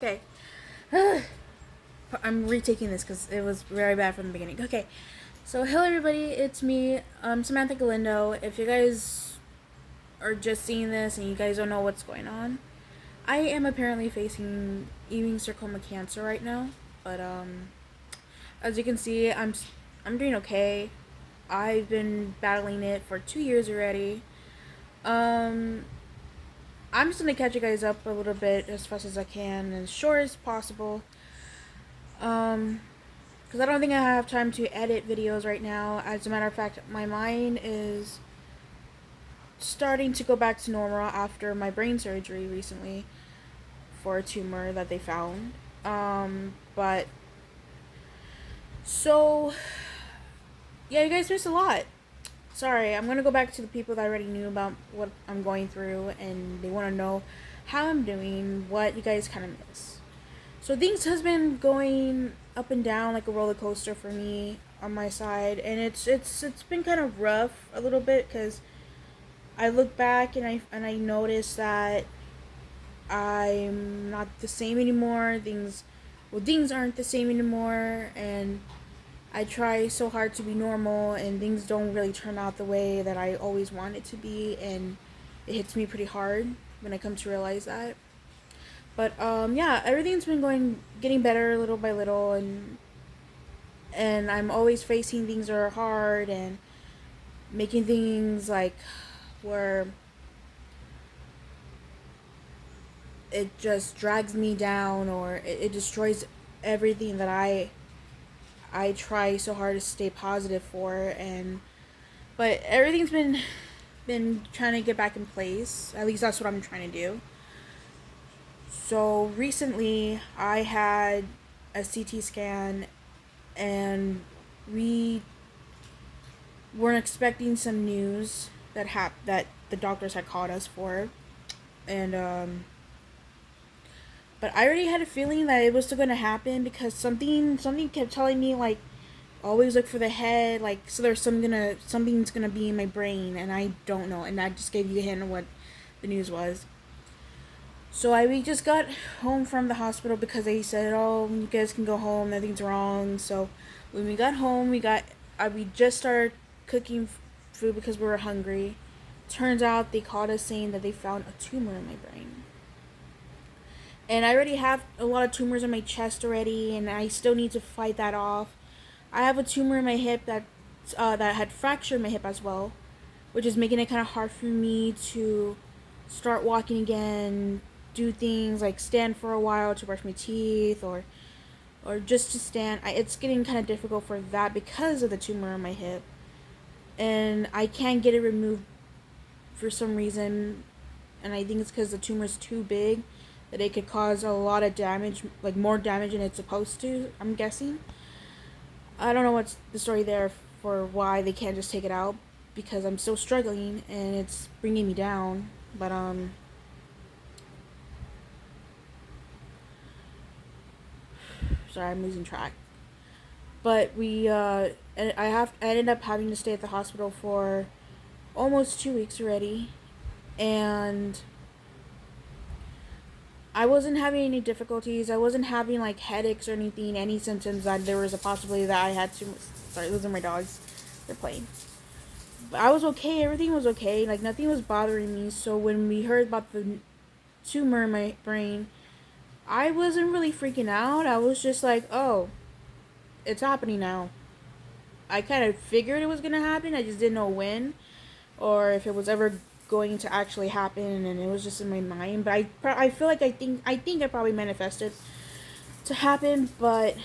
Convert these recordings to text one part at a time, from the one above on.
Okay. I'm retaking this because it was very bad from the beginning. Okay. So, hello everybody, it's me, Samantha Galindo. If you guys are just seeing this and you guys don't know what's going on, I am apparently facing Ewing sarcoma cancer right now. But, as you can see, I'm doing okay. I've been battling it for 2 years already. Um, I'm just gonna catch you guys up a little bit as fast as I can and as short as possible. Um, because I don't think I have time to edit videos right now. As a matter of fact, my mind is starting to go back to normal after my brain surgery recently for a tumor that they found. But so yeah, you guys missed a lot. Sorry, I'm gonna go back to the people that already knew about what I'm going through and they want to know how I'm doing, what you guys kind of miss. So things has been going up and down like a roller coaster for me on my side, and it's been kind of rough a little bit because I look back and I notice that I'm not the same anymore. Things aren't the same anymore, and I try so hard to be normal, and things don't really turn out the way that I always want it to be, and it hits me pretty hard when I come to realize that. But yeah, everything's been getting better little by little, and I'm always facing things that are hard and making things like where it just drags me down or it destroys everything that I try so hard to stay positive for. And but everything's been trying to get back in place. At least that's what I'm trying to do. So recently I had a CT scan, and we weren't expecting some news that the doctors had called us for. And but I already had a feeling that it was still going to happen because something kept telling me like always look for the head, like so there's something's gonna be in my brain, and I don't know. And that just gave you a hint of what the news was. So we just got home from the hospital because they said, "Oh, you guys can go home. Nothing's wrong." So when we got home, we just started cooking food because we were hungry. Turns out they called us saying that they found a tumor in my brain, and I already have a lot of tumors in my chest already, and I still need to fight that off. I have a tumor in my hip that had fractured my hip as well, which is making it kind of hard for me to start walking again, do things like stand for a while to brush my teeth or just to stand. It's getting kind of difficult for that because of the tumor in my hip, and I can't get it removed for some reason, and I think it's because the tumor is too big that it could cause a lot of damage, like more damage than it's supposed to. I'm guessing. I don't know what's the story there for why they can't just take it out because I'm still struggling and it's bringing me down. But sorry, I'm losing track. But I ended up having to stay at the hospital for almost 2 weeks already, and I wasn't having any difficulties. I wasn't having like headaches or anything, any symptoms that there was a possibility that I had to. Sorry, those are my dogs. They're playing. But I was okay. Everything was okay. Like nothing was bothering me. So when we heard about the tumor in my brain, I wasn't really freaking out. I was just like, oh, it's happening now. I kind of figured it was gonna happen. I just didn't know when, or if it was ever going to actually happen, and it was just in my mind. But I feel like I think I probably manifested to happen. But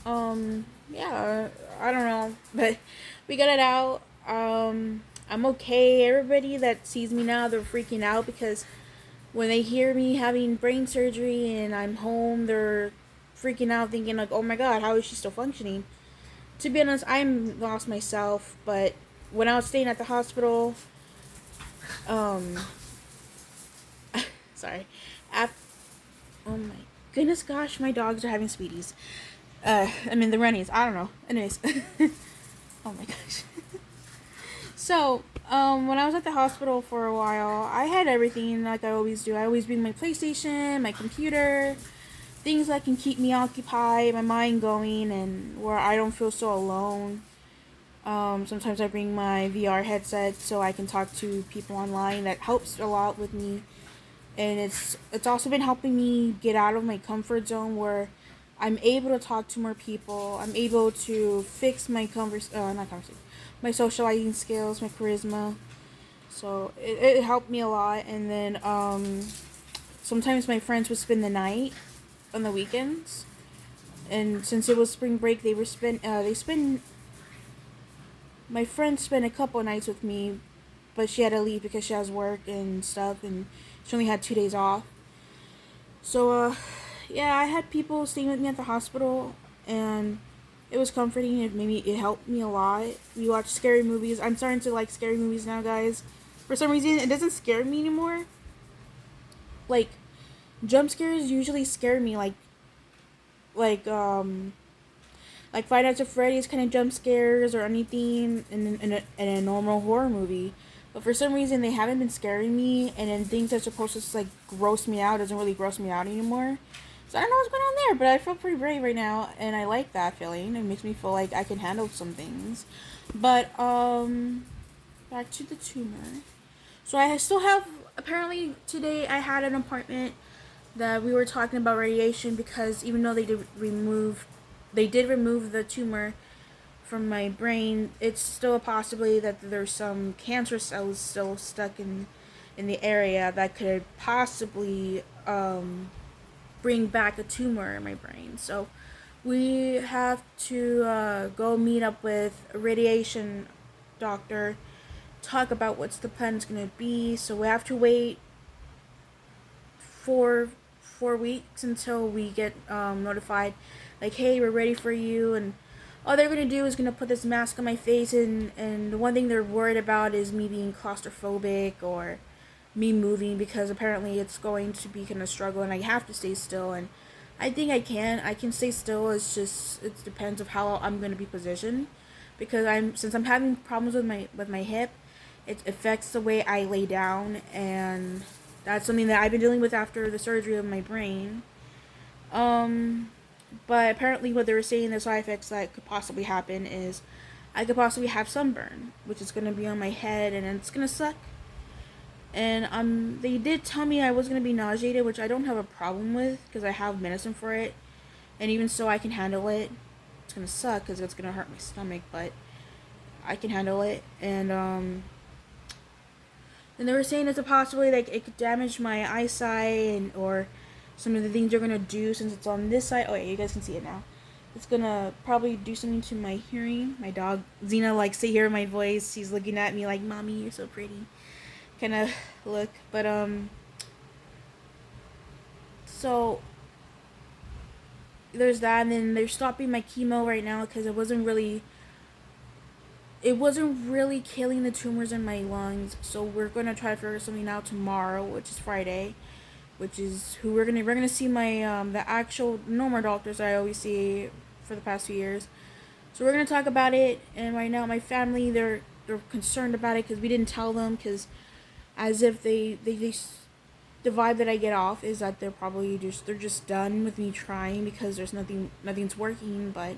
yeah, I don't know. But we got it out. I'm okay. Everybody that sees me now, they're freaking out because when they hear me having brain surgery and I'm home, they're freaking out, thinking like, "Oh my God, how is she still functioning?" To be honest, I'm lost myself. But when I was staying at the hospital, um, sorry, at oh my goodness, gosh, my dogs are having sweeties. I mean the runnies. I don't know. Anyways, oh my gosh. So, when I was at the hospital for a while, I had everything like I always do. I always bring my PlayStation, my computer, things that can keep me occupied, my mind going, and where I don't feel so alone. Sometimes I bring my VR headset so I can talk to people online. That helps a lot with me, and it's also been helping me get out of my comfort zone where I'm able to talk to more people. I'm able to fix my not conversation, my socializing skills, my charisma. So it helped me a lot. And then sometimes my friends would spend the night on the weekends, and since it was spring break, they spend my friend spent a couple nights with me, but she had to leave because she has work and stuff, and she only had 2 days off. So, yeah, I had people staying with me at the hospital, and it was comforting. It helped me a lot. We watched scary movies. I'm starting to like scary movies now, guys. For some reason, it doesn't scare me anymore. Like, jump scares usually scare me. Like like Five Nights at Freddy's kind of jump scares or anything in a normal horror movie. But for some reason, they haven't been scaring me, and then things that's supposed to like gross me out doesn't really gross me out anymore. So I don't know what's going on there, but I feel pretty brave right now, and I like that feeling. It makes me feel like I can handle some things. But back to the tumor. So I still have. Apparently today I had an appointment that we were talking about radiation because even though they did remove the tumor from my brain, it's still a possibility that there's some cancer cells still stuck in the area that could possibly bring back a tumor in my brain. So we have to go meet up with a radiation doctor, talk about what's the plan's gonna be. So we have to wait for 4 weeks until we get notified, like, hey, we're ready for you. And all they're gonna do is gonna put this mask on my face, and the one thing they're worried about is me being claustrophobic or me moving, because apparently it's going to be kind of struggle and I have to stay still. And I think I can stay still. It's just it depends of how I'm gonna be positioned, because since I'm having problems with my hip, it affects the way I lay down, and that's something that I've been dealing with after the surgery of my brain. Um, but apparently, what they were saying, the side effects that could possibly happen is I could possibly have sunburn, which is gonna be on my head, and it's gonna suck. And they did tell me I was gonna be nauseated, which I don't have a problem with because I have medicine for it, and even so, I can handle it. It's gonna suck because it's gonna hurt my stomach, but I can handle it. And they were saying it's a possibility like it could damage my eyesight, or some of the things they're gonna do since it's on this side. Oh yeah, you guys can see it now. It's gonna probably do something to my hearing. My dog Xena likes to hear my voice. She's looking at me like, "Mommy, you're so pretty," kind of look. But so there's that, and then they're stopping my chemo right now because it wasn't really killing the tumors in my lungs. So we're gonna try to figure something out tomorrow, which is Friday, which is who we're gonna see my the actual normal doctors that I always see for the past few years. So we're gonna talk about it. And right now my family, they're concerned about it because we didn't tell them, because as if the vibe that I get off is that they're just done with me trying because nothing's working. But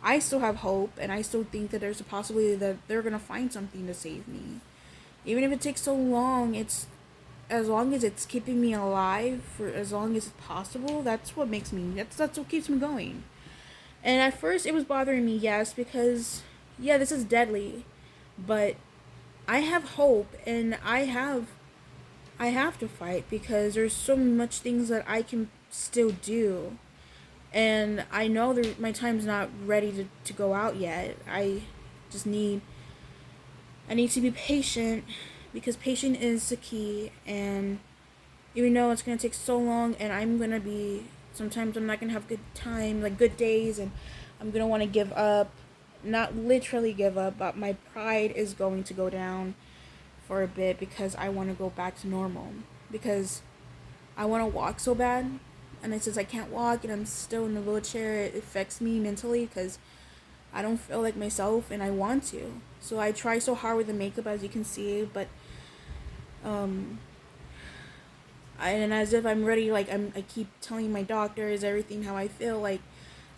I still have hope, and I still think that there's a possibility that they're gonna find something to save me. Even if it takes so long, it's as long as it's keeping me alive for as long as possible. That's what keeps me going. And at first, it was bothering me, yes, because yeah, this is deadly, but I have hope, and I have to fight because there's so much things that I can still do. And I know my time's not ready to go out yet. Just need I need to be patient, because patient is the key. And even though it's gonna take so long, and sometimes I'm not gonna have good time, like good days, and I'm gonna want to give up. Not literally give up, but my pride is going to go down for a bit because I want to go back to normal. Because I want to walk so bad, and since I can't walk and I'm still in the wheelchair, it affects me mentally because I don't feel like myself, and I want to. So I try so hard with the makeup, as you can see, but um And as if I'm ready, like I keep telling my doctors everything how I feel, like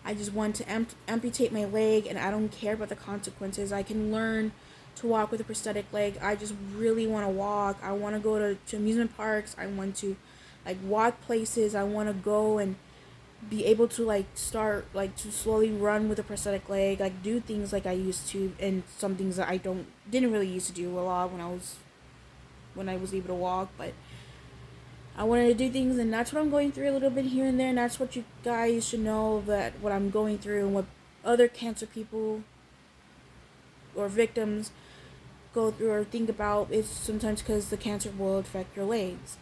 I just want to amputate my leg, and I don't care about the consequences. I can learn to walk with a prosthetic leg. I just really want to walk. I want to go to amusement parks. I want to like walk places. I want to go and be able to like start like to slowly run with a prosthetic leg, like do things like I used to, and some things that I didn't really used to do a lot when I was able to walk. But I wanted to do things, and that's what I'm going through a little bit here and there, and that's what you guys should know, that what I'm going through and what other cancer people or victims go through or think about is sometimes because the cancer will affect your legs,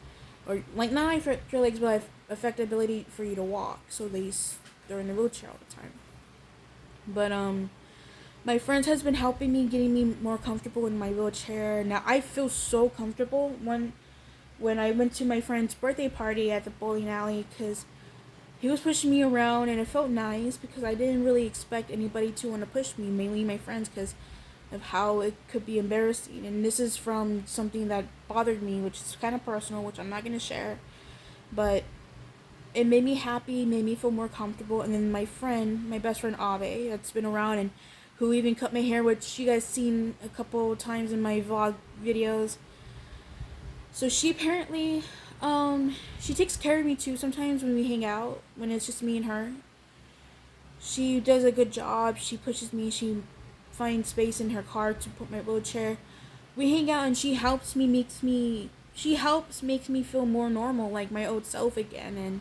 or like not affect your legs, but affect the ability for you to walk. So they're in the wheelchair all the time. But my friends has been helping me, getting me more comfortable in my wheelchair. Now I feel so comfortable when I went to my friend's birthday party at the bowling alley, because he was pushing me around, and it felt nice because I didn't really expect anybody to want to push me, mainly my friends, because of how it could be embarrassing. And this is from something that bothered me, which is kind of personal, which I'm not going to share. But it made me happy, made me feel more comfortable. And then my friend, my best friend Ave, that's been around and who even cut my hair, which you guys seen a couple times in my vlog videos. So she apparently, she takes care of me too sometimes when we hang out, when it's just me and her. She does a good job. She pushes me. She finds space in her car to put my wheelchair. We hang out, and she helps makes me feel more normal, like my old self again.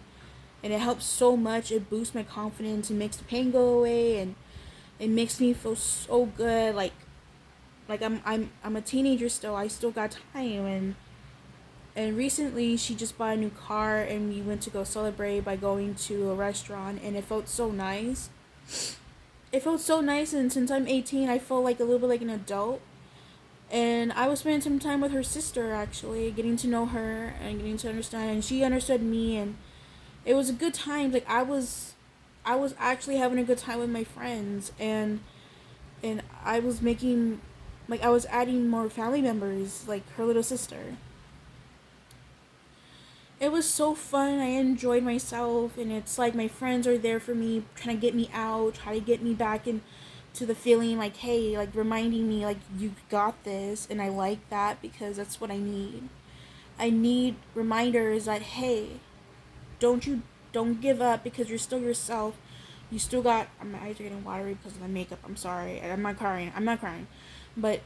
And it helps so much. It boosts my confidence and makes the pain go away, and it makes me feel so good. Like I'm a teenager still. I still got time. And recently she just bought a new car, and we went to go celebrate by going to a restaurant, and it felt so nice. It felt so nice, and since I'm 18, I felt like a little bit like an adult. And I was spending some time with her sister, actually, getting to know her and getting to understand, and she understood me, and it was a good time. Like I was actually having a good time with my friends, and I was making, like I was adding more family members, like her little sister. It was so fun. I enjoyed myself, and it's like my friends are there for me, trying to get me out, try to get me back into the feeling, like, hey, like reminding me like you got this. And I like that because that's what I need. I need reminders that, hey, don't you don't give up, because you're still yourself. You still got, my eyes are getting watery because of the makeup. I'm sorry. I'm not crying. But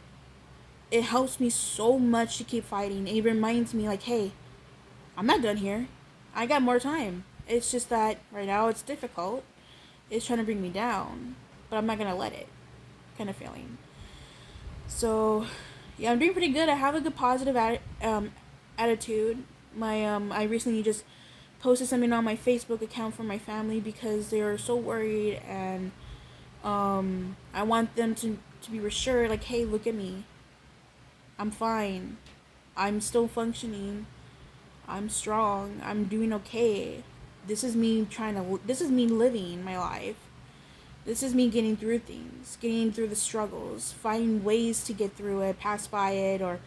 it helps me so much to keep fighting. It reminds me like, hey, I'm not done here. I got more time. It's just that right now it's difficult. It's trying to bring me down, but I'm not gonna let it, kind of feeling. So, yeah, I'm doing pretty good. I have a good positive attitude. I recently just posted something on my Facebook account for my family because they are so worried, and I want them to be reassured, like, hey, look at me. I'm fine. I'm still functioning. I'm strong. I'm doing okay. This is me living my life. This is me getting through things, getting through the struggles, finding ways to get through it, pass by it, or,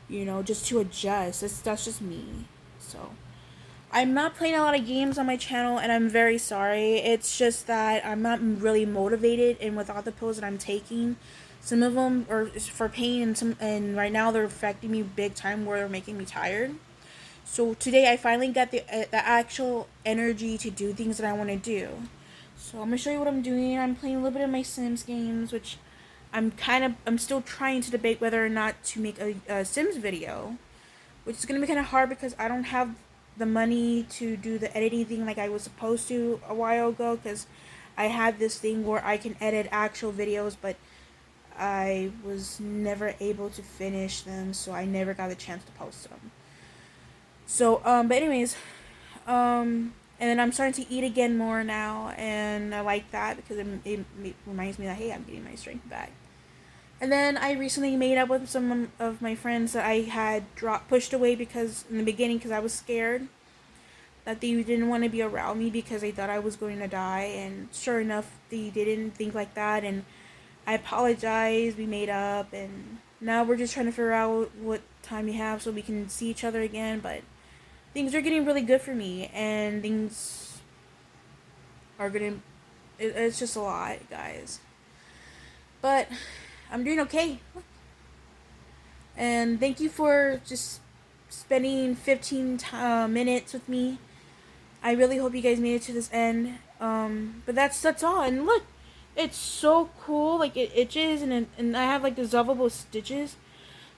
just to adjust. That's just me. So, I'm not playing a lot of games on my channel, and I'm very sorry. It's just that I'm not really motivated, and with all the pills that I'm taking, some of them are for pain, and right now they're affecting me big time, where they're making me tired. So today I finally got the actual energy to do things that I want to do. So I'm gonna show you what I'm doing. I'm playing a little bit of my Sims games, which I'm still trying to debate whether or not to make a Sims video, which is gonna be kind of hard because I don't have the money to do the editing thing like I was supposed to a while ago, because I had this thing where I can edit actual videos, but I was never able to finish them, so I never got the chance to post them. So, but anyways, and then I'm starting to eat again more now, and I like that because it reminds me that, hey, I'm getting my strength back. And then I recently made up with some of my friends that I had pushed away because in the beginning, because I was scared that they didn't want to be around me because they thought I was going to die, and sure enough, they didn't think like that, and I apologized. We made up, and now we're just trying to figure out what time we have so we can see each other again, but things are getting really good for me, and things are getting, it's just a lot, guys. But I'm doing okay. And thank you for just spending 15 minutes with me. I really hope you guys made it to this end. But that's all. And look, it's so cool. Like, it itches, and I have like the dissolvable stitches.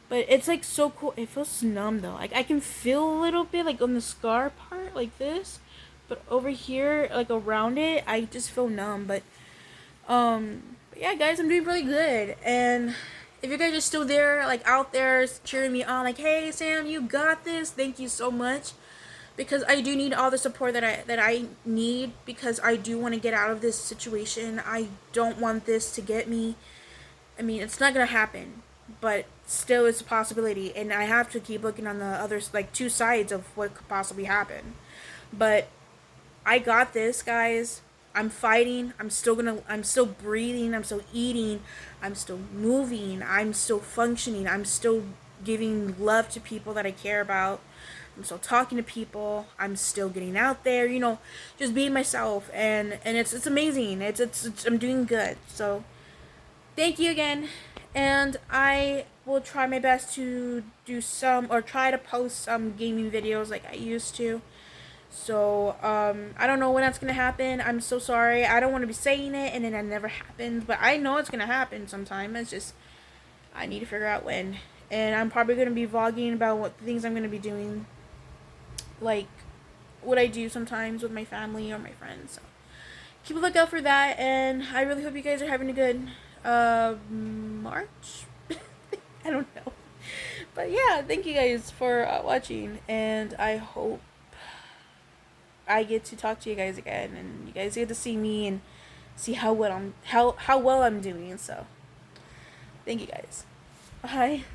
But it's like so cool. It feels numb though. Like, I can feel a little bit like on the scar part, like this. But over here, like around it, I just feel numb. But yeah, guys, I'm doing really good. And if you guys are still there, like out there cheering me on, like, hey Sam, you got this. Thank you so much. Because I do need all the support that I need, because I do want to get out of this situation. I don't want this to get me. I mean, it's not gonna happen, but still, it's a possibility, and I have to keep looking on the other, like, two sides of what could possibly happen. But I got this, guys. I'm fighting. I'm still breathing. I'm still eating. I'm still moving. I'm still functioning. I'm still giving love to people that I care about. I'm still talking to people. I'm still getting out there, just being myself, and it's amazing. It's I'm doing good. So thank you again, and I will try my best to do some, or try to post some gaming videos like I used to. So, I don't know when that's gonna happen. I'm so sorry. I don't want to be saying it and then it never happens, but I know it's gonna happen sometime. It's just, I need to figure out when. And I'm probably gonna be vlogging about what things I'm gonna be doing, like what I do sometimes with my family or my friends. So, keep a lookout for that, and I really hope you guys are having a good, March? I don't know. But yeah, thank you guys for watching, and I hope I get to talk to you guys again, and you guys get to see me and see how well I'm doing. So, thank you guys. Bye.